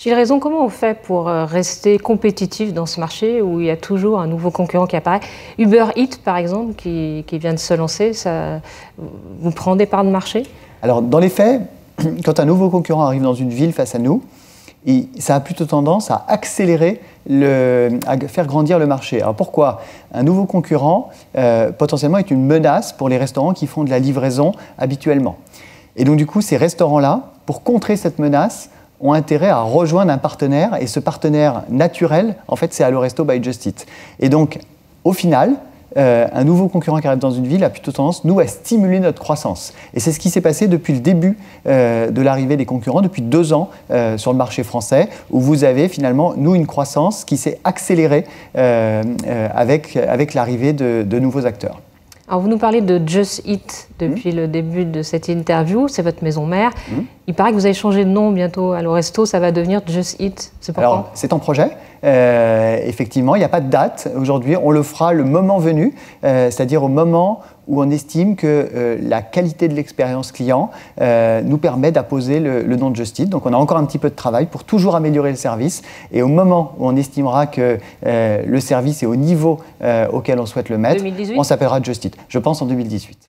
Gilles Raison, comment on fait pour rester compétitif dans ce marché où il y a toujours un nouveau concurrent qui apparaît? Uber Eats, par exemple, qui vient de se lancer, ça vous prend des parts de marché? Alors, dans les faits, quand un nouveau concurrent arrive dans une ville face à nous, ça a plutôt tendance à accélérer, à faire grandir le marché. Alors pourquoi? Un nouveau concurrent, potentiellement, est une menace pour les restaurants qui font de la livraison habituellement. Et donc, du coup, ces restaurants-là, pour contrer cette menace, ont intérêt à rejoindre un partenaire, et ce partenaire naturel, en fait, c'est Alloresto by Just Eat. Et donc, au final, un nouveau concurrent qui arrive dans une ville a plutôt tendance, nous, à stimuler notre croissance. Et c'est ce qui s'est passé depuis le début de l'arrivée des concurrents, depuis 2 ans sur le marché français, où vous avez finalement, nous, une croissance qui s'est accélérée avec l'arrivée de nouveaux acteurs. Alors, vous nous parlez de Just Eat depuis le début de cette interview, c'est votre maison mère. Il paraît que vous allez changer de nom bientôt. Alloresto, ça va devenir Just Eat. C'est pourquoi? Alors, c'est en projet. Effectivement, il n'y a pas de date aujourd'hui. On le fera le moment venu, c'est-à-dire au moment où on estime que la qualité de l'expérience client nous permet d'apposer le nom de Just Eat. Donc, on a encore un petit peu de travail pour toujours améliorer le service. Et au moment où on estimera que le service est au niveau auquel on souhaite le mettre, 2018? on s'appellera Just Eat. Je pense en 2018.